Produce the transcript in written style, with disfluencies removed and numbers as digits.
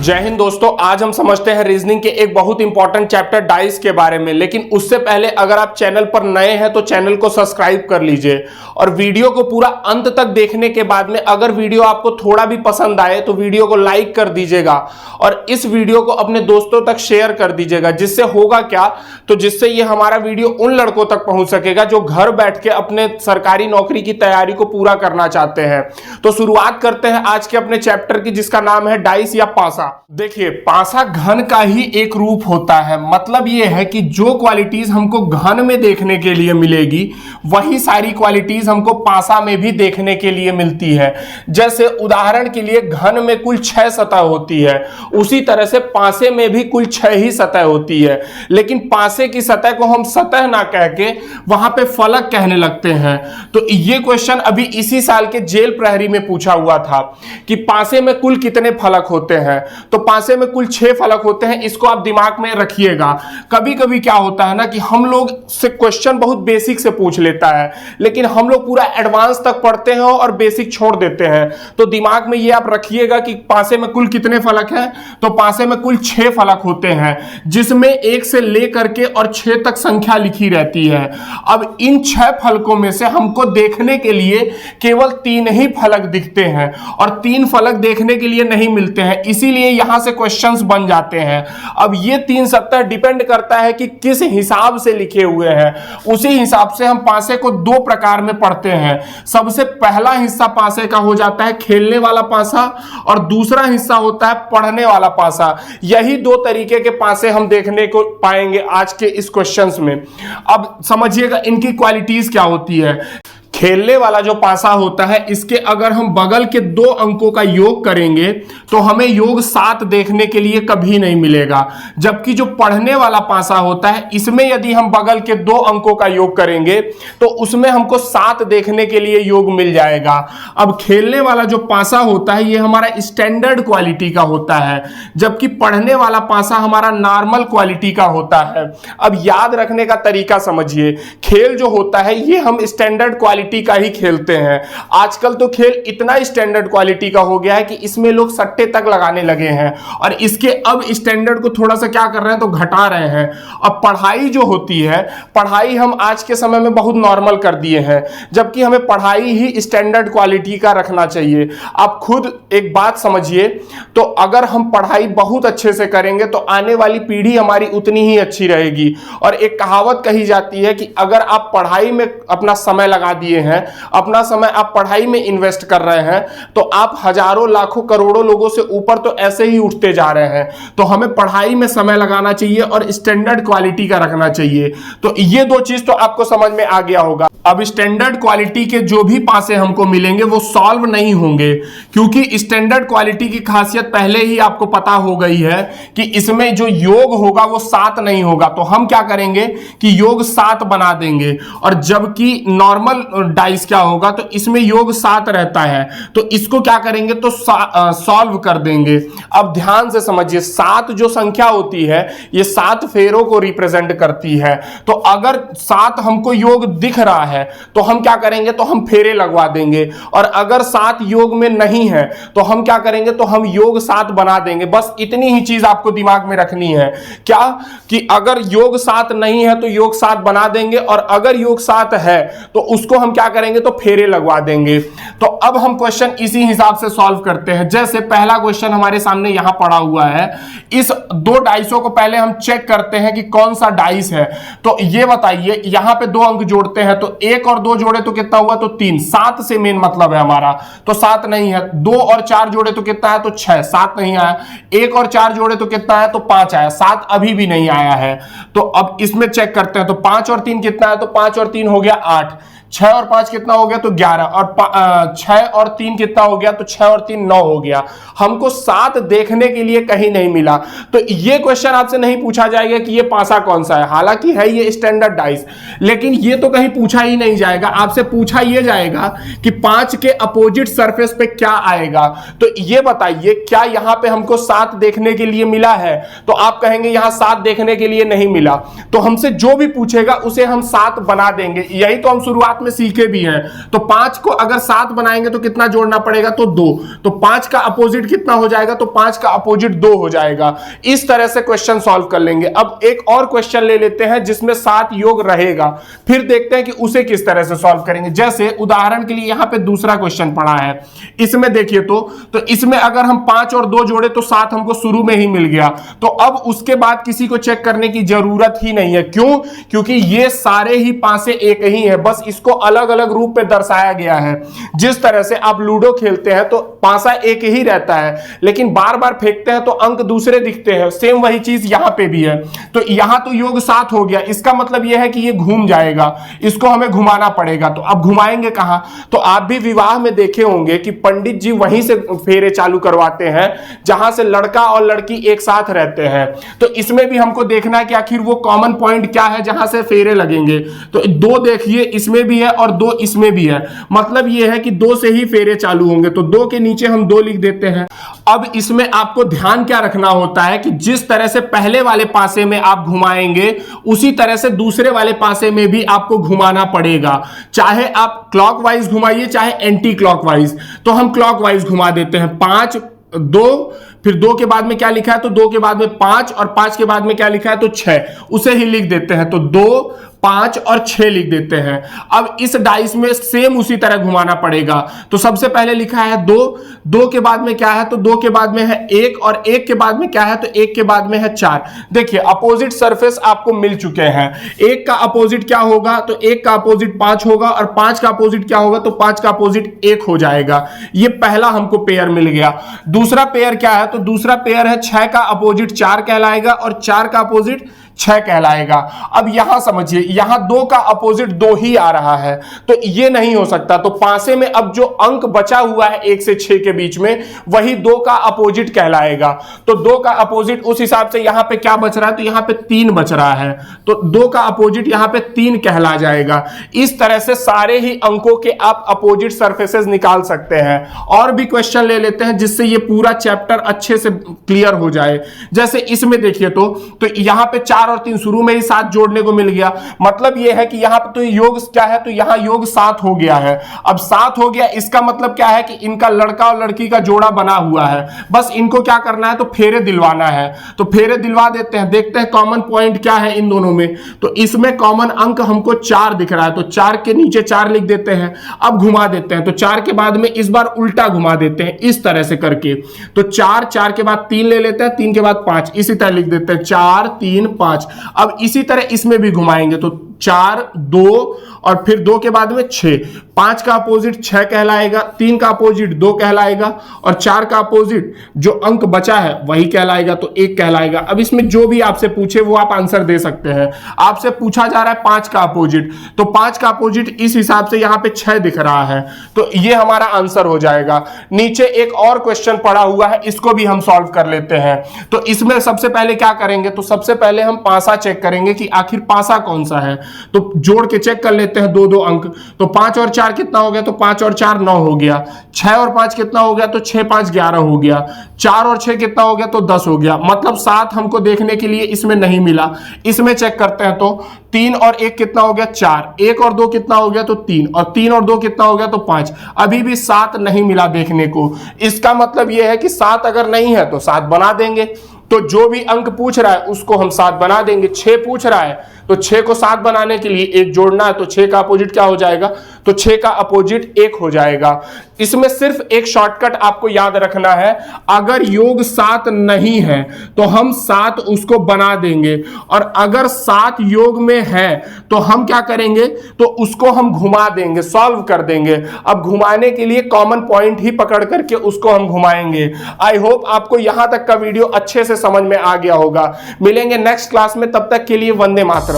जय हिंद दोस्तों, आज हम समझते हैं रीजनिंग के एक बहुत इंपॉर्टेंट चैप्टर डाइस के बारे में। लेकिन उससे पहले अगर आप चैनल पर नए हैं तो चैनल को सब्सक्राइब कर लीजिए और वीडियो को पूरा अंत तक देखने के बाद में अगर वीडियो आपको थोड़ा भी पसंद आए तो वीडियो को लाइक कर दीजिएगा और इस वीडियो को अपने दोस्तों तक शेयर कर दीजिएगा। जिससे होगा क्या, तो जिससे ये हमारा वीडियो उन लड़कों तक पहुंच सकेगा जो घर बैठ के अपने सरकारी नौकरी की तैयारी को पूरा करना चाहते हैं। तो शुरुआत करते हैं आज के अपने चैप्टर की, जिसका नाम है डाइस या पासा। देखिए, पासा घन का ही एक रूप होता है। मतलब यह है कि जो क्वालिटीज हमको घन में देखने के लिए मिलेगी वही सारी क्वालिटीज हमको पासा में भी देखने के लिए मिलती है। जैसे उदाहरण के लिए घन में कुल 6 सतह होती है, उसी तरह से पासे में भी कुल 6 ही सतह होती है। लेकिन पासे की सतह को हम सतह ना कह के वहां पे फलक कहने लगते हैं। तो ये क्वेश्चन अभी इसी साल के जेल प्रहरी में पूछा हुआ था कि पासे में कुल कितने फलक होते हैं। तो पासे में कुल 6 फलक होते हैं। इसको आप दिमाग में रखिएगा। कभी कभी क्या होता है ना कि हम लोग से क्वेश्चन बहुत बेसिक से पूछ लेता है, लेकिन हम लोग पूरा एडवांस तक पढ़ते हैं और बेसिक छोड़ देते हैं। तो दिमाग में ये आप रखिएगा कि पासे में कुल कितने फलक हैं। तो पासे में कुल 6 फलक होते हैं, जिसमें 1 से लेकर के और 6 तक संख्या लिखी रहती है। अब इन 6 फलकों में से हमको देखने के लिए केवल 3 ही फलक दिखते हैं और 3 फलक देखने के लिए नहीं मिलते हैं, इसीलिए यहां से क्वेश्चंस बन जाते हैं। अब ये 3 सतह डिपेंड करता है कि किस हिसाब से लिखे हुए हैं। उसी हिसाब से हम पासे को 2 प्रकार में पढ़ते हैं। सबसे पहला हिस्सा पासे का हो जाता है खेलने वाला पासा और दूसरा हिस्सा होता है पढ़ने वाला पासा। यही 2 तरीके के पासे हम देखने को पाएंगे आज के इस क्वेश्चंस में। अब समझिएगा इनकी क्वालिटीज क्या होती है। खेलने वाला जो पासा होता है, इसके अगर हम बगल के 2 अंकों का योग करेंगे तो हमें योग 7 देखने के लिए कभी नहीं मिलेगा। जबकि जो पढ़ने वाला पासा होता है, इसमें यदि हम बगल के 2 अंकों का योग करेंगे तो उसमें हमको 7 देखने के लिए योग मिल जाएगा। अब खेलने वाला जो पासा होता है ये हमारा स्टैंडर्ड क्वालिटी का होता है, जबकि पढ़ने वाला पासा हमारा नॉर्मल क्वालिटी का होता है। अब याद रखने का तरीका समझिए। खेल जो होता है ये हम स्टैंडर्ड क्वालिटी का ही खेलते हैं। आजकल तो खेल इतना स्टैंडर्ड क्वालिटी का हो गया है कि इसमें लोग सट्टे तक लगाने लगे हैं और इसके अब स्टैंडर्ड को थोड़ा सा क्या कर रहे हैं तो घटा रहे हैं। अब पढ़ाई जो होती है, पढ़ाई हम आज के समय में बहुत नॉर्मल कर दिए हैं, जबकि हमें पढ़ाई ही स्टैंडर्ड क्वालिटी का रखना चाहिए। आप खुद एक बात समझिए, तो अगर हम पढ़ाई बहुत अच्छे से करेंगे तो आने वाली पीढ़ी हमारी उतनी ही अच्छी रहेगी। और एक कहावत कही जाती है कि अगर आप पढ़ाई में अपना समय लगा दिए हैं, अपना समय आप पढ़ाई में इन्वेस्ट कर रहे हैं, तो आप हजारों लाखों करोड़ों लोगों से ऊपर तो ऐसे ही उठते जा रहे हैं। तो हमें पढ़ाई में समय लगाना चाहिए और स्टैंडर्ड क्वालिटी का रखना चाहिए। तो ये 2 चीज तो आपको समझ में आ गया होगा। अब स्टैंडर्ड क्वालिटी के जो भी पासे हमको मिलेंगे वो सॉल्व नहीं होंगे, क्योंकि स्टैंडर्ड क्वालिटी की खासियत पहले ही आपको पता हो गई है कि इसमें जो योग होगा वो 7 नहीं होगा। तो हम क्या करेंगे कि योग 7 बना देंगे, और जबकि नॉर्मल डाइस क्या होगा तो इसमें योग 7 रहता है, तो इसको क्या करेंगे तो सॉल्व कर देंगे। अब ध्यान से समझिए, 7 जो संख्या होती है ये 7 फेरों को रिप्रेजेंट करती है। तो अगर 7 हमको योग दिख रहा है तो हम क्या करेंगे तो हम फेरे लगवा देंगे, और अगर 7 योग में नहीं है तो हम क्या करेंगे तो हम योग 7 बना देंगे। बस इतनी ही चीज आपको दिमाग में रखनी है, क्या कि अगर योग 7 नहीं है तो योग 7 बना देंगे, और अगर योग 7 है तो उसको हम क्या करेंगे तो फेरे लगवा देंगे। तो अब हम क्वेश्चन इसी हिसाब से सॉल्व करते हैं। जैसे पहला क्वेश्चन हमारे सामने यहां पड़ा हुआ है। इस 2 डाइसों को पहले हम चेक करते हैं कि कौन सा डाइस है। तो ये बताइए, यहां पे 2 अंक जोड़ते हैं तो 1 और 2 जोड़े तो कितना हुआ तो 3। 7 से मेन मतलब है हमारा, तो 7 नहीं है। 2 और 4 जोड़े तो कितना है तो 6, 7 नहीं आया। 1 और 4 जोड़े तो कितना है तो 5 आया, 7 अभी भी नहीं आया है। तो अब इसमें चेक करते हैं, तो 5 और 3 कितना है तो 5 और 3 हो गया 8। 6 और 5 कितना हो गया तो 11, और 6 और 3 कितना हो गया तो 6 और 3 9 हो गया। हमको 7 देखने के लिए कहीं नहीं मिला। तो ये क्वेश्चन आपसे नहीं पूछा जाएगा कि ये पासा कौन सा है, हालांकि है ये स्टैंडर्ड डाइस, लेकिन ये तो कहीं पूछा ही ही नहीं जाएगा, आपसे पूछा यह जाएगा कि 5 के अपोजिट सरफेस पे क्या आएगा। तो ये बताइए क्या यहां पे हमको 7 देखने के लिए मिला है? तो आप कहेंगे यहां 7 देखने के लिए नहीं मिला, तो हमसे जो भी पूछेगा उसे हम 7 बना देंगे। यही तो हम शुरुआत में सीखे भी हैं। तो 5 को अगर 7 बनाएंगे तो कितना जोड़ना पड़ेगा? तो 2। तो 5 का अपोजिट कितना हो जाएगा? तो 5 का अपोजिट 2 हो जाएगा। इस तरह से क्वेश्चन सॉल्व कर लेंगे। अब एक और क्वेश्चन ले लेते हैं जिसमें 7 योग रहेगा, फिर देखते हैं कि उसे किस तरह से सॉल्व करेंगे। जैसे उदाहरण के लिए यहां पे दूसरा क्वेश्चन पड़ा है, इसमें देखिए तो इसमें अगर हम 5 और 2 जोड़े तो 7 हमको शुरू में ही मिल गया। तो अब उसके बाद किसी को चेक करने की जरूरत ही नहीं है। क्यों? क्योंकि ये सारे ही पासे एक ही है, बस इसको अलग अलग रूप में दर्शाया गया है। जिस तरह से आप लूडो खेलते हैं तो पासा एक ही रहता है, लेकिन बार बार फेंकते हैं तो अंक दूसरे दिखते हैं। सेम वही चीज यहां पे भी है। तो यहां तो योग 7 हो गया, इसका मतलब यह है कि ये घूम जाएगा, इसको हमें घुमाना पड़ेगा। तो अब घुमाएंगे कहां? तो आप भी विवाह में देखे होंगे कि पंडित जी वहीं से फेरे चालू करवाते हैं जहां से लड़का और लड़की एक साथ रहते हैं। तो इसमें भी हमको देखना है कि आखिर वो कॉमन पॉइंट क्या है जहां से फेरे लगेंगे। तो 2 देखिए इसमें भी है और 2 इसमें भी है, मतलब ये है कि 2 से ही फेरे चालू होंगे। तो 2 के नीचे हम 2 लिख देते हैं। अब इसमें आपको ध्यान क्या रखना होता है कि जिस तरह से पहले वाले पासे में आप घुमाएंगे उसी तरह से दूसरे वाले पासे में भी आपको घुमाना पड़ेगा। चाहे आप क्लॉकवाइज घुमाइए चाहे एंटी क्लॉकवाइज। तो हम क्लॉकवाइज घुमा देते हैं। 5 2, फिर 2 के बाद में क्या लिखा है? तो 2 के बाद में 5 और 5 के बाद में क्या लिखा है? तो 6, उसे ही लिख देते हैं। तो 2 5 और 6 लिख देते हैं। अब इस डाइस में सेम उसी तरह घुमाना पड़ेगा। तो सबसे पहले लिखा है 2, 2 के बाद में क्या है? तो 2 के बाद में है 1 और 1 के बाद में क्या है? तो 1 के बाद में है 4। देखिए अपोजिट सरफेस आपको मिल चुके हैं। 1 का अपोजिट क्या होगा? तो 1 का अपोजिट 5 होगा और 5 का अपोजिट क्या होगा? तो 5 का अपोजिट 1 हो जाएगा। ये पहला हमको पेयर मिल गया। दूसरा पेयर क्या है? तो दूसरा पेयर है 6 का अपोजिट 4 कहलाएगा और 4 का अपोजिट 6 कहलाएगा। अब यहां समझिए, यहां 2 का अपोजिट 2 ही आ रहा है, तो ये नहीं हो सकता। तो पासे में अब जो अंक बचा हुआ है 1 से 6 के बीच में वही 2 का अपोजिट कहलाएगा। तो 2 का अपोजिट उस हिसाब से यहां पे क्या बच रहा है? तो यहां पे 3 बच रहा है, तो 2 का अपोजिट यहां पे 3 कहला जाएगा। इस तरह से सारे ही अंकों के आप अपोजिट सरफेसेस निकाल सकते हैं। और भी क्वेश्चन ले लेते हैं जिससे ये पूरा चैप्टर अच्छे से क्लियर हो जाए। जैसे इसमें देखिए तो यहां पे 4 और 3 शुरू में ही 7 जोड़ने को मिल गया, मतलब यह है कि यहां पे तो योग क्या है? तो यहां योग 7 हो गया है। अब 7 हो गया, इसका मतलब क्या है कि इनका लड़का और लड़की का जोड़ा बना हुआ है। बस इनको क्या करना है? तो फेरे दिलवाना है। तो फेरे दिलवा देते हैं। देखते हैं कॉमन पॉइंट क्या है इन दोनों में। तो इसमें कॉमन अंक हमको 4 दिख रहा है, तो 4 के नीचे 4 लिख देते हैं। अब घुमा देते हैं, तो 4 के बाद में इस बार उल्टा घुमा देते हैं इस तरह से करके। तो 4 के बाद 3 ले लेते हैं, 3 के बाद 5, इसी तरह लिख देते हैं 4 3 5। अब इसी तरह इसमें भी घुमाएंगे, तो 4 2 और फिर 2 के बाद में 6। 5 का अपोजिट 6 कहलाएगा, 3 का अपोजिट 2 कहलाएगा और 4 का अपोजिट जो अंक बचा है वही कहलाएगा, तो 1 कहलाएगा। अब इसमें जो भी आपसे पूछे वो आप आंसर दे सकते हैं। आपसे पूछा जा रहा है 5 का अपोजिट, तो 5 का अपोजिट इस हिसाब से यहां पे 6 दिख रहा है, तो ये हमारा आंसर हो जाएगा। नीचे एक और क्वेश्चन पड़ा हुआ है, इसको भी हम सॉल्व कर लेते हैं। तो इसमें सबसे पहले क्या करेंगे? तो सबसे पहले हम पासा चेक करेंगे कि आखिर पासा कौन सा है। तो जोड़ के चेक कर लेते हैं 2 2 अंक। तो 5 और 4 कितना हो गया? तो 5 और 4 9 हो गया। 6 और 5 कितना हो गया? तो 6 5 11 हो गया। 4 और 6 कितना हो गया? तो 10 हो गया। मतलब 7 हमको देखने के लिए इसमें नहीं मिला। इसमें चेक करते हैं, तो 3 और 1 कितना हो गया? 4। 1 और 2 कितना हो गया? तो 3 और 3 और 2 कितना हो गया? तो 5। अभी भी 7 नहीं मिला देखने को। इसका मतलब यह है कि 7 अगर नहीं है तो 7 बना देंगे। तो जो भी अंक पूछ रहा है उसको हम 7 बना देंगे। 6 पूछ रहा है तो 6 को 7 बनाने के लिए 1 जोड़ना है, तो 6 का अपोजिट क्या हो जाएगा? तो 6 का अपोजिट 1 हो जाएगा। इसमें सिर्फ एक शॉर्टकट आपको याद रखना है, अगर योग 7 नहीं है तो हम 7 उसको बना देंगे, और अगर 7 योग में है तो हम क्या करेंगे? तो उसको हम घुमा देंगे, सॉल्व कर देंगे। अब घुमाने के लिए कॉमन पॉइंट ही पकड़ करके उसको हम घुमाएंगे। आई होप आपको यहां तक का वीडियो अच्छे से समझ में आ गया होगा। मिलेंगे नेक्स्ट क्लास में, तब तक के लिए वंदे मातरम।